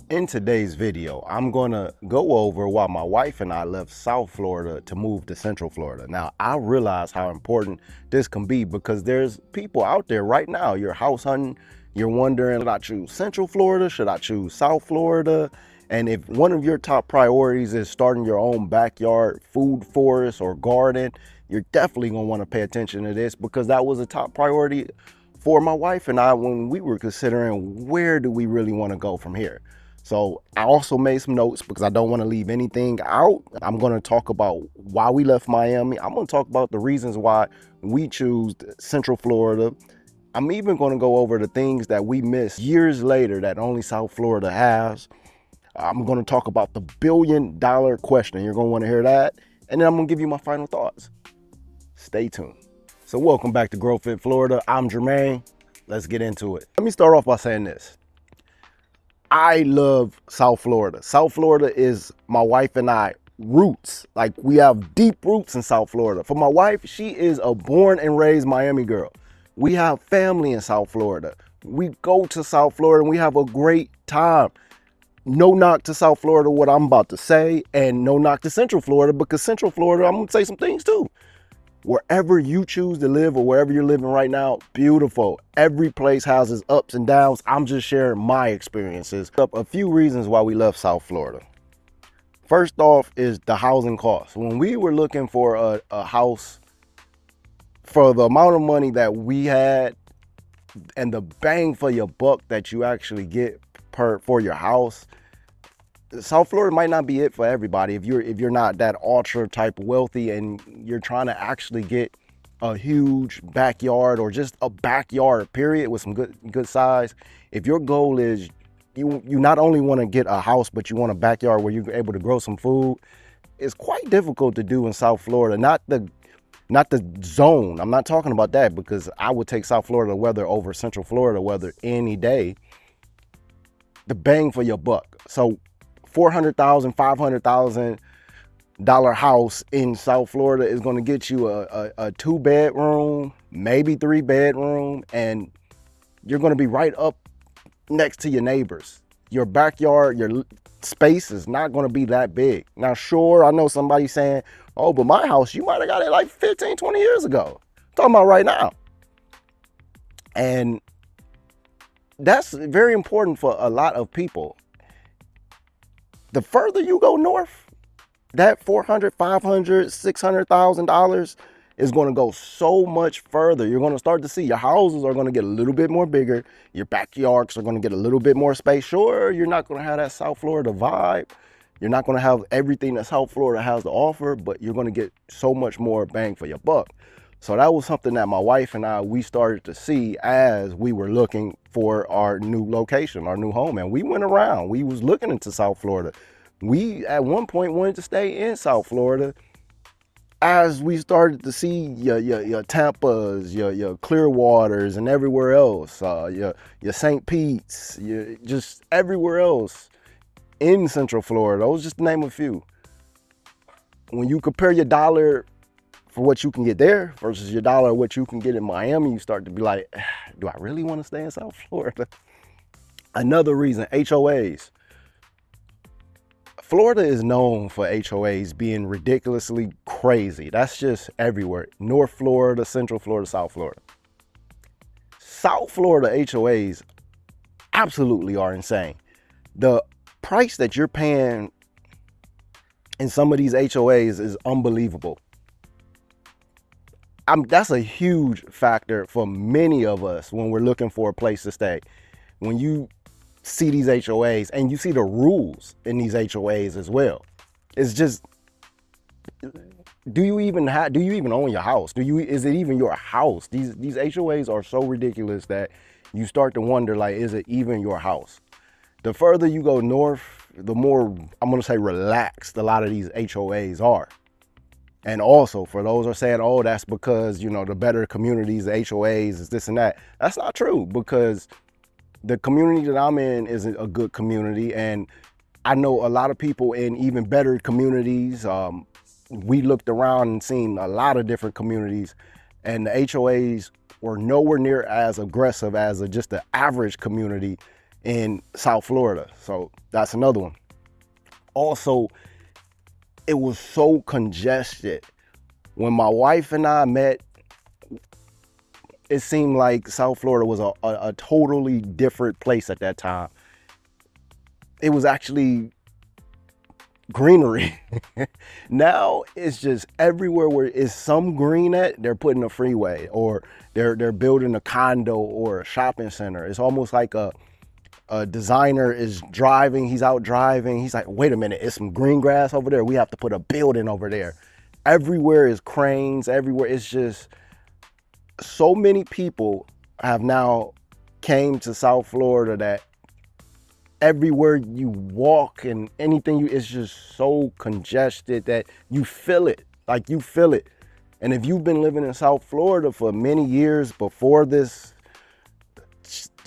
In today's video, I'm gonna go over why my wife and I left South Florida to move to Central Florida. Now, I realize how important this can be because there's people out there right now, you're house hunting, you're wondering, should I choose Central Florida? Should I choose South Florida? And if one of your top priorities is starting your own backyard food forest or garden, you're definitely gonna wanna pay attention to this because that was a top priority for my wife and I when we were considering where do we really wanna go from here. So I also made some notes because I don't want to leave anything out. I'm going to talk about why we left Miami. I'm going to talk about the reasons why we choose Central Florida. I'm even going to go over the things that we missed years later that only South Florida has. I'm going to talk about the $1 billion question. You're going to want to hear that. And then I'm going to give you my final thoughts. Stay tuned. So welcome back to GrowFit Florida. I'm Jermaine. Let's get into it. Let me start off by saying this. I love South Florida. South Florida is my wife and I roots. Like, we have deep roots in South Florida. For my wife, she is a born and raised Miami girl. We have family in South Florida. We go to South Florida and we have a great time. No knock to South Florida, what I'm about to say, and no knock to Central Florida, because Central Florida, I'm gonna say some things too. Wherever you choose to live or wherever you're living right now, beautiful. Every place has its ups and downs. I'm just sharing my experiences. A few reasons why we left South Florida. First off is the housing costs. When we were looking for a house for the amount of money that we had and the bang for your buck that you actually get for your house, South Florida might not be it for everybody. If you're not that ultra type wealthy and you're trying to actually get a huge backyard or just a backyard period with some good size. If your goal is you not only want to get a house, but you want a backyard where you're able to grow some food, it's quite difficult to do in South Florida. Not the zone. I'm not talking about that because I would take South Florida weather over Central Florida weather any day. The bang for your buck. So $400,000, $500,000 house in South Florida is going to get you a 2-bedroom, maybe 3-bedroom, and you're going to be right up next to your neighbors. Your backyard, your space is not going to be that big. Now, sure, I know somebody saying, oh, but my house, you might have got it like 15, 20 years ago. I'm talking about right now. And that's very important for a lot of people. The further you go north, that $400,000, $500,000, $600,000 is going to go so much further. You're going to start to see your houses are going to get a little bit more bigger. Your backyards are going to get a little bit more space. Sure, you're not going to have that South Florida vibe. You're not going to have everything that South Florida has to offer, but you're going to get so much more bang for your buck. So that was something that my wife and I, we started to see as we were looking for our new location, our new home. And we went around, we was looking into South Florida. We at one point wanted to stay in South Florida as we started to see your Tampas, your Clearwaters and everywhere else, your St. Pete's, just everywhere else in Central Florida. Those just to name a few. When you compare your dollar for what you can get there versus your dollar what you can get in Miami, you start to be like, do I really want to stay in South Florida? Another reason, HOAs. Florida is known for HOAs being ridiculously crazy. That's just everywhere. North Florida, Central Florida, South Florida. South Florida HOAs absolutely are insane. The price that you're paying in some of these HOAs is unbelievable. That's a huge factor for many of us when we're looking for a place to stay. When you see these HOAs and you see the rules in these HOAs as well, it's just, do you even own your house? Is it even your house? These HOAs are so ridiculous that you start to wonder, like, is it even your house? The further you go north, the more, I'm gonna say, relaxed a lot of these HOAs are. And also, for those who are saying, oh, that's because, the better communities, the HOAs, is this and that. That's not true, because the community that I'm in is a good community. And I know a lot of people in even better communities. We looked around and seen a lot of different communities, and the HOAs were nowhere near as aggressive as just the average community in South Florida. So that's another one. Also, it was so congested. When my wife and I met, it seemed like South Florida was a totally different place at that time. It was actually greenery. Now it's just everywhere where is some green at, they're putting a freeway, or they're building a condo or a shopping center. It's almost like a designer is driving, he's out driving, he's like, wait a minute, it's some green grass over there, we have to put a building over there. Everywhere is cranes, everywhere. It's just so many people have now came to South Florida that everywhere you walk and anything, it's just so congested that you feel it. Like, you feel it. And if you've been living in South Florida for many years before this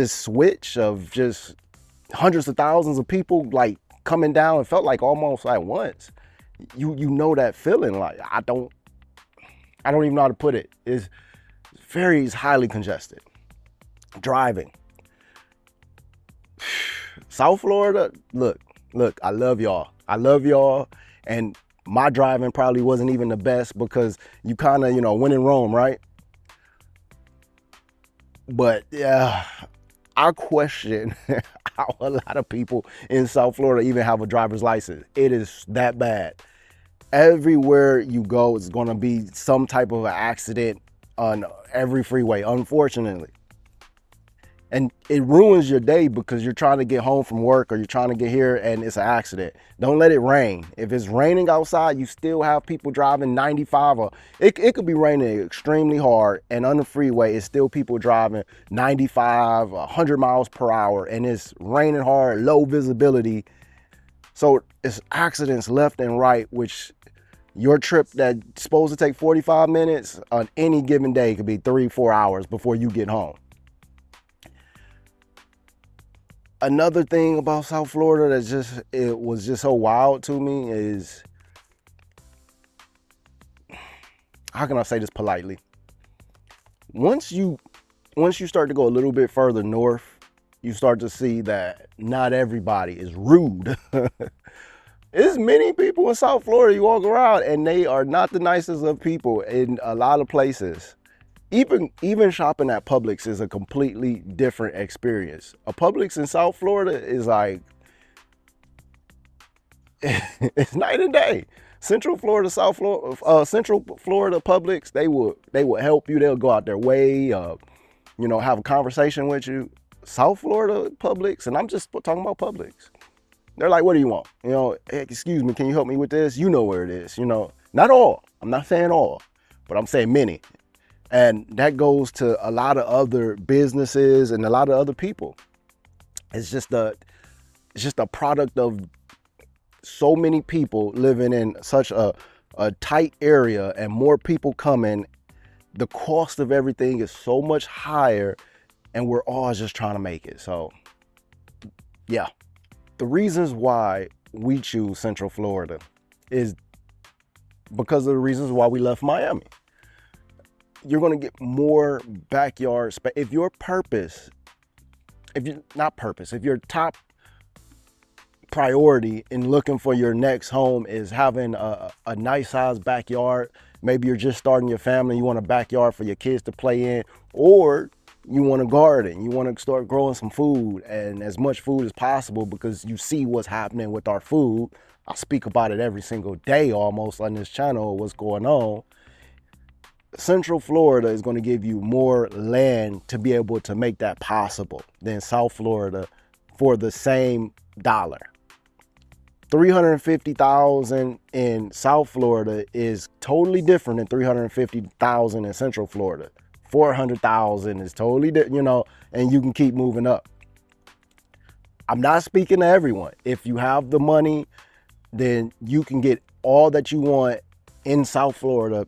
switch of just hundreds of thousands of people like coming down, it felt like almost at once. You know that feeling. Like, I don't even know how to put it. It's highly congested. Driving. South Florida, look, I love y'all. I love y'all. And my driving probably wasn't even the best because you kind of, when in Rome, right? But yeah, I question how a lot of people in South Florida even have a driver's license. It is that bad. Everywhere you go, it's going to be some type of an accident on every freeway, unfortunately. And it ruins your day because you're trying to get home from work or you're trying to get here and it's an accident. Don't let it rain. If it's raining outside, you still have people driving 95. Or it could be raining extremely hard, and on the freeway, it's still people driving 95, 100 miles per hour, and it's raining hard, low visibility. So it's accidents left and right, which your trip that's supposed to take 45 minutes on any given day could be 3-4 hours before you get home. Another thing about South Florida it was just so wild to me is, how can I say this politely? Once you start to go a little bit further north, you start to see that not everybody is rude. There's many people in South Florida, you walk around and they are not the nicest of people in a lot of places. Even shopping at Publix is a completely different experience. A Publix in South Florida is like, it's night and day. Central Florida, Central Florida Publix, they will help you. They'll go out their way, have a conversation with you. South Florida Publix, and I'm just talking about Publix, they're like, what do you want? Hey, excuse me, can you help me with this? You know where it is. Not all. I'm not saying all, but I'm saying many. And that goes to a lot of other businesses and a lot of other people. It's just a product of so many people living in such a tight area and more people coming. The cost of everything is so much higher and we're all just trying to make it. So yeah, the reasons why we choose Central Florida is because of the reasons why we left Miami. You're going to get more backyard space. If your top priority in looking for your next home is having a nice sized backyard, maybe you're just starting your family, you want a backyard for your kids to play in, or you want a garden, you want to start growing some food and as much food as possible because you see what's happening with our food. I speak about it every single day almost on this channel, what's going on. Central Florida is going to give you more land to be able to make that possible than South Florida for the same dollar. $350,000 in South Florida is totally different than $350,000 in Central Florida. $400,000 is totally different, and you can keep moving up. I'm not speaking to everyone. If you have the money, then you can get all that you want in South Florida.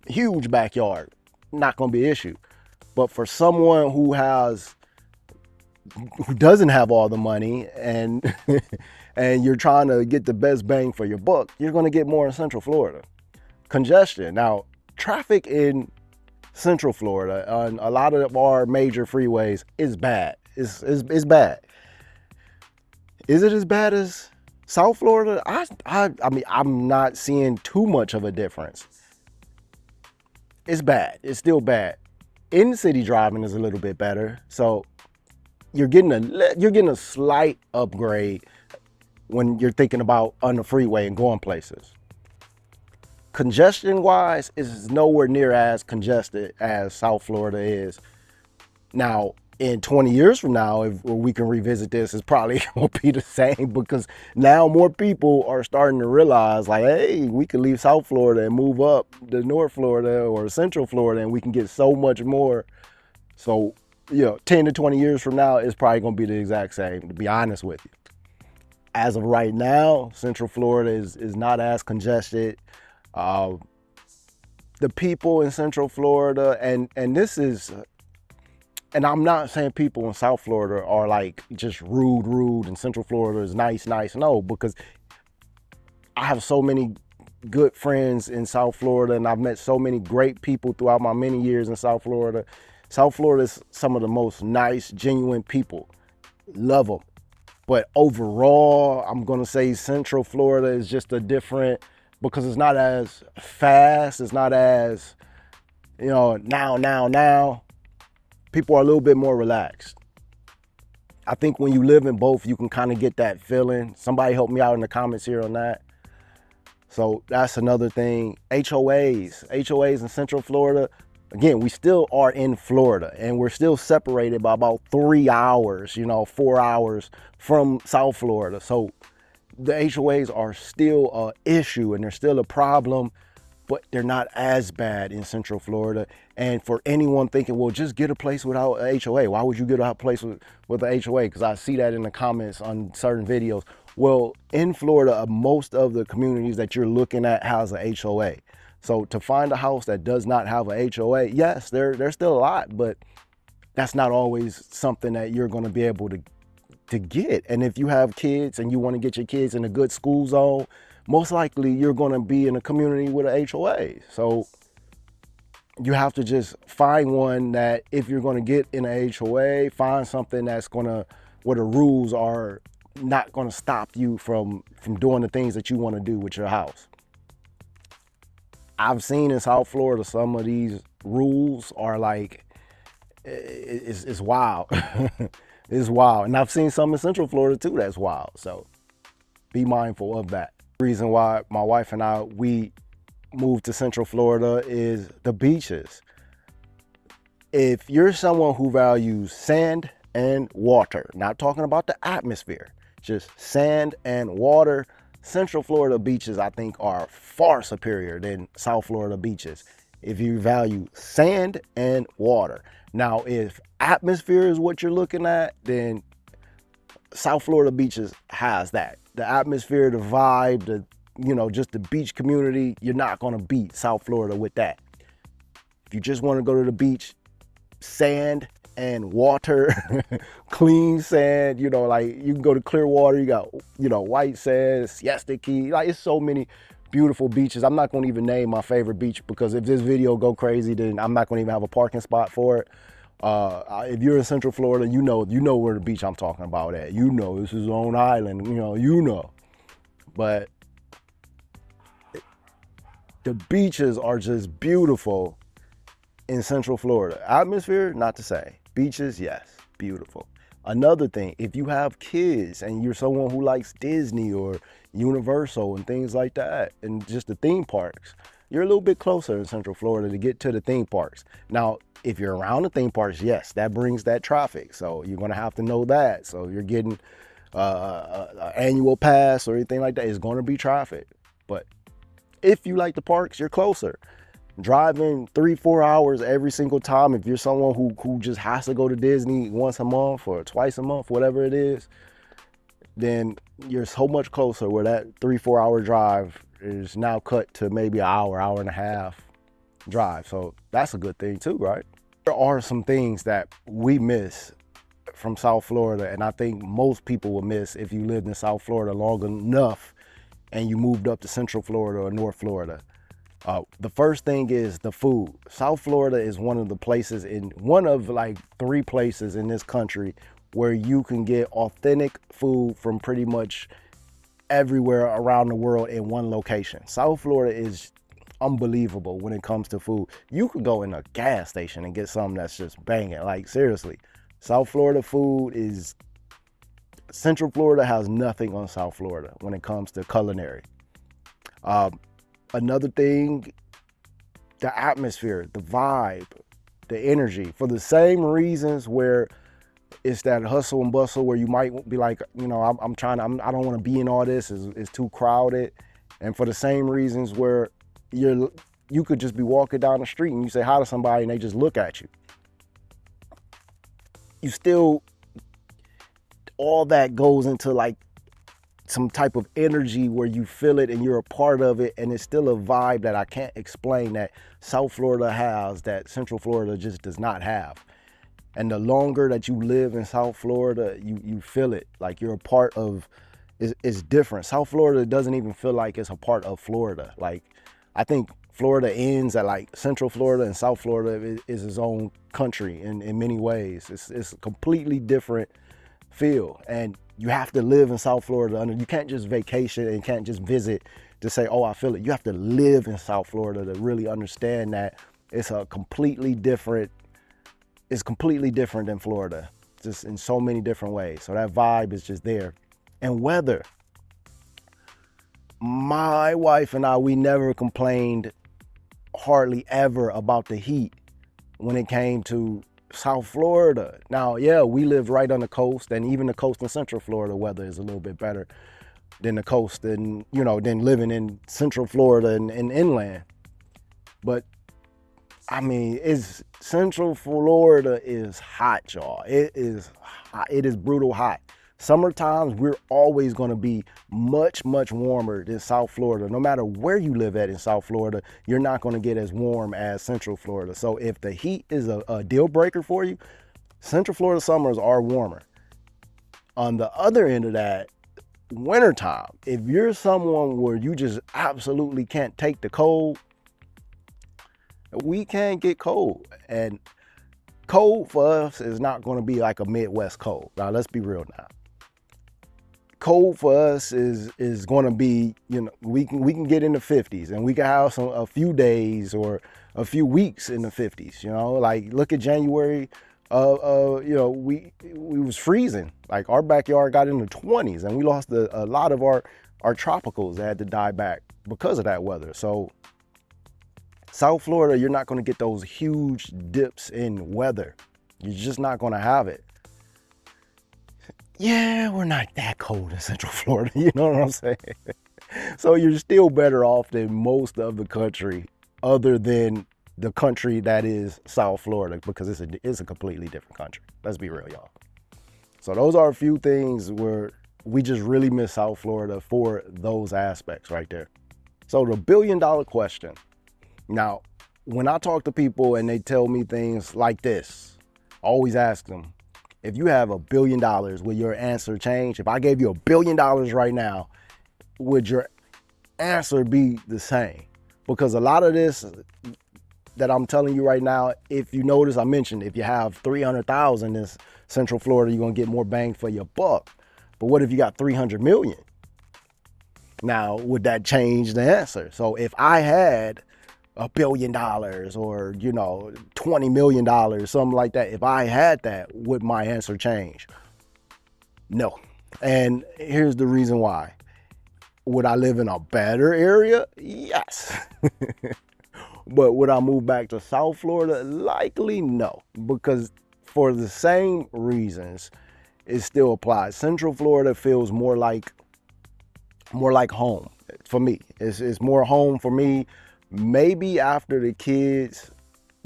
Huge backyard, not going to be an issue. But for someone who doesn't have all the money and and you're trying to get the best bang for your buck, you're going to get more in Central Florida. Congestion. Now, traffic in Central Florida on a lot of our major freeways is bad. It's bad. Is it as bad as South Florida? I mean, I'm not seeing too much of a difference. It's bad. It's still bad. In city driving is a little bit better. So you're getting a slight upgrade when you're thinking about on the freeway and going places. Congestion wise, is nowhere near as congested as South Florida is. Now, in 20 years from now, if we can revisit this, it's probably won't be the same, because now more people are starting to realize, like, hey, we can leave South Florida and move up to North Florida or Central Florida, and we can get so much more. So, 10 to 20 years from now, it's probably going to be the exact same, to be honest with you. As of right now, Central Florida is not as congested. The people in Central Florida, and I'm not saying people in South Florida are like just rude, and Central Florida is nice. No, because I have so many good friends in South Florida, and I've met so many great people throughout my many years in South Florida. South Florida is some of the most nice, genuine people. Love them. But overall, I'm going to say Central Florida is just a different, because it's not as fast. It's not as, now. People are a little bit more relaxed. I think when you live in both, you can kind of get that feeling. Somebody help me out in the comments here on that. So that's another thing. HOAs in Central Florida. Again, we still are in Florida, and we're still separated by about 3 hours, 4 hours from South Florida. So the HOAs are still an issue, and they're still a problem, but they're not as bad in Central Florida. And for anyone thinking, well, just get a place without a HOA. Why would you get a place with a HOA? Because I see that in the comments on certain videos. Well, in Florida, most of the communities that you're looking at has a HOA. So to find a house that does not have a HOA, yes, there's still a lot, but that's not always something that you're going to be able to get. And if you have kids and you want to get your kids in a good school zone, most likely you're going to be in a community with a HOA. So you have to just find one that, if you're going to get in a HOA, find something that's where the rules are not going to stop you from doing the things that you want to do with your house. I've seen in South Florida, some of these rules are like, it's wild. It's wild. And I've seen some in Central Florida too that's wild. So be mindful of that. The reason why my wife and I, we moved to Central Florida is the beaches. If you're someone who values sand and water, not talking about the atmosphere, just sand and water, Central Florida beaches, I think, are far superior than South Florida beaches if you value sand and water. Now, if atmosphere is what you're looking at, then South Florida beaches has that. The atmosphere, the vibe, just the beach community, you're not going to beat South Florida with that. If you just want to go to the beach, sand and water, clean sand, like you can go to Clearwater, you got, white sand, Siesta Key, like it's so many beautiful beaches. I'm not going to even name my favorite beach, because if this video go crazy, then I'm not going to even have a parking spot for it. If you're in Central Florida, you know where the beach I'm talking about at. This is Long Island, But the beaches are just beautiful in Central Florida. Atmosphere, not to say. Beaches, yes, beautiful. Another thing, if you have kids and you're someone who likes Disney or Universal and things like that, and just the theme parks, you're a little bit closer in Central Florida to get to the theme parks. Now, if you're around the theme parks, yes, that brings that traffic. So you're going to have to know that. So you're getting an annual pass or anything like that, it's going to be traffic. But if you like the parks, you're closer. Driving 3-4 hours every single time, if you're someone who just has to go to Disney once a month or twice a month, whatever it is, then you're so much closer, where that 3-4 hour drive is now cut to maybe an hour and a half drive. So that's a good thing too, right? There are some things that we miss from South Florida, and I think most people will miss if you lived in South Florida long enough and you moved up to Central Florida or North Florida. The first thing is the food. South Florida is one of like 3 places in this country where you can get authentic food from pretty much everywhere around the world in one location. South Florida is unbelievable when it comes to food. You could go in a gas station and get something that's just banging. Like, seriously, South Florida food is, Central Florida has nothing on South Florida when it comes to culinary. Another thing, the atmosphere, the vibe, the energy, for the same reasons where it's that hustle and bustle where you might be like, I don't want to be in all this, it's too crowded. And for the same reasons where you could just be walking down the street and you say hi to somebody and they just look at you. You still, all that goes into like some type of energy where you feel it and you're a part of it, and it's still a vibe that I can't explain that South Florida has that Central Florida just does not have. And the longer that you live in South Florida, you feel it, like you're a part of, it's different. South Florida doesn't even feel like it's a part of Florida. Like, I think Florida ends at like Central Florida, and South Florida is its own country in many ways. It's a completely different feel, and you have to live in South Florida. You can't just vacation and can't just visit to say, oh, I feel it. You have to live in South Florida to really understand that it's completely different than Florida, just in so many different ways. So that vibe is just there. And weather. My wife and I, we never complained hardly ever about the heat when it came to South Florida. Now, yeah, we live right on the coast, and even the coast in Central Florida weather is a little bit better than the coast and, than living in Central Florida and inland. But I mean, Central Florida is hot, y'all. It is hot. It is brutal hot. Summertime, we're always going to be much, much warmer than South Florida. No matter where you live at in South Florida, you're not going to get as warm as Central Florida. So if the heat is a deal breaker for you, Central Florida summers are warmer. On the other end of that, wintertime, if you're someone where you just absolutely can't take the cold, we can get cold. And cold for us is not going to be like a Midwest cold. Now, let's be real now. Cold for us is going to be, we can get in the 50s, and we can have a few days or a few weeks in the 50s. Like, look at January. We was freezing. Like, our backyard got in the 20s, and we lost a lot of our tropicals that had to die back because of that weather. So South Florida, you're not going to get those huge dips in weather. You're just not going to have it. Yeah, we're not that cold in Central Florida, you know what I'm saying? So you're still better off than most of the country, other than the country that is South Florida, because it's a completely different country. Let's be real, y'all. So those are a few things where we just really miss South Florida for those aspects right there. So the $1 billion question. Now, when I talk to people and they tell me things like this, I always ask them, if you have $1 billion, will your answer change? If I gave you $1 billion right now, would your answer be the same? Because a lot of this that I'm telling you right now, if you notice, I mentioned if you have 300,000 in Central Florida, you're going to get more bang for your buck. But what if you got 300 million? Now, would that change the answer? So if I had $1 billion or, $20 million, something like that, if I had that, would my answer change? No. And here's the reason why. Would I live in a better area? Yes. But would I move back to South Florida? Likely no, because for the same reasons, it still applies. Central Florida feels more like home for me. It's more home for me. Maybe after the kids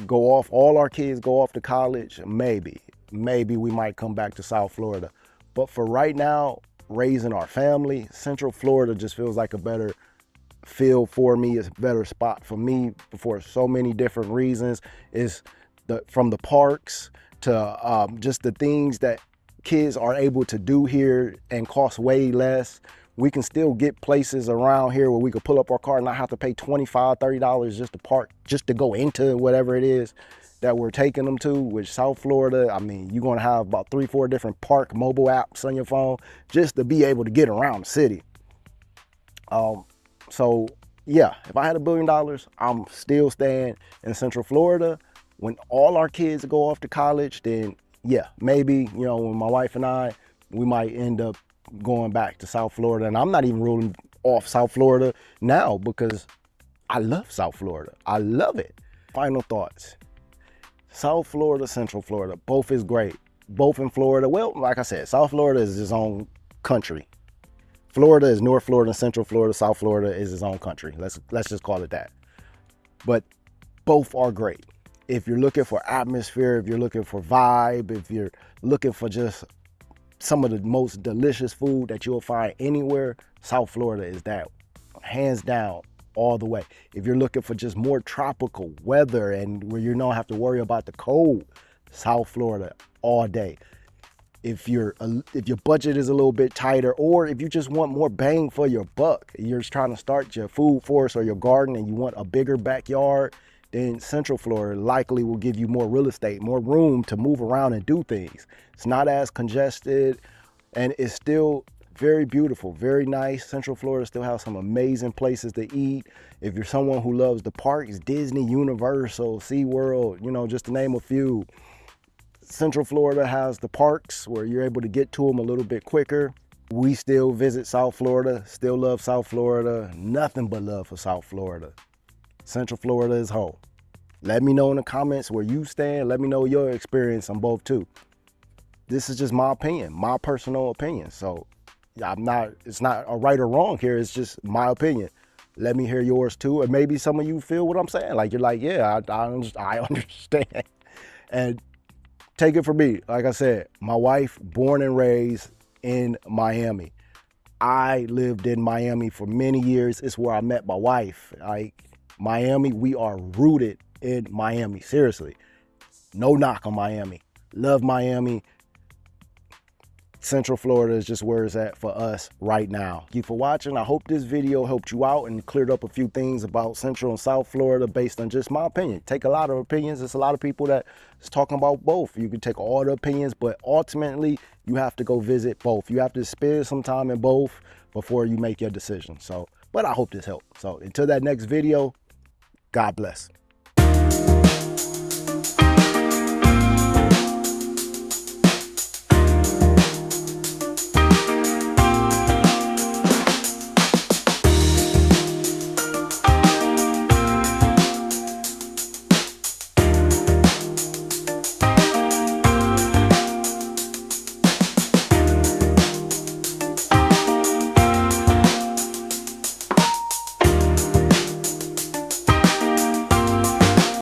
go off, all our kids go off to college, maybe we might come back to South Florida. But for right now, raising our family, Central Florida just feels like a better feel for me. It's a better spot for me for so many different reasons. It's from the parks to just the things that kids are able to do here and cost way less. we can still get places around here where we could pull up our car and not have to pay $25, $30 just to park, just to go into whatever it is that we're taking them to. Which South Florida, I mean, you're gonna have about 3-4 different park mobile apps on your phone just to be able to get around the city. So yeah, if I had $1 billion, I'm still staying in Central Florida. When all our kids go off to college, then yeah, maybe, you know, when my wife and I, we might end up going back to South Florida. And I'm not even ruling off South Florida now because I love South Florida. I love it. Final thoughts. South Florida, Central Florida, both is great. Both in Florida. Well, like I said, South Florida is its own country. Florida is North Florida, Central Florida. South Florida is its own country. Let's just call it that. But both are great. If you're looking for atmosphere, if you're looking for vibe, if you're looking for just some of the most delicious food that you'll find anywhere, South Florida is that, hands down, all the way. If you're looking for just more tropical weather and where you don't have to worry about the cold, South Florida all day. If your budget is a little bit tighter, or if you just want more bang for your buck, you're just trying to start your food forest or your garden and you want a bigger backyard, then Central Florida likely will give you more real estate, more room to move around and do things. It's not as congested, and it's still very beautiful, very nice. Central Florida still has some amazing places to eat. If you're someone who loves the parks, Disney, Universal, SeaWorld, you know, just to name a few. Central Florida has the parks where you're able to get to them a little bit quicker. We still visit South Florida, still love South Florida. Nothing but love for South Florida. Central Florida is home. Let me know in the comments where you stand. Let me know your experience on both too. This is just my opinion, my personal opinion. So it's not a right or wrong here. It's just my opinion. Let me hear yours too. And maybe some of you feel what I'm saying. Like, you're like, yeah, I understand. And take it from me. Like I said, my wife, born and raised in Miami. I lived in Miami for many years. It's where I met my wife. Like, Miami, we are rooted in Miami. Seriously. No knock on Miami. Love Miami. Central Florida is just where it's at for us right now. Thank you for watching. I hope this video helped you out and cleared up a few things about Central and South Florida based on just my opinion. Take a lot of opinions. There's a lot of people that is talking about both. You can take all the opinions, but ultimately you have to go visit both. You have to spend some time in both before you make your decision. So, but I hope this helped. So until that next video, God bless.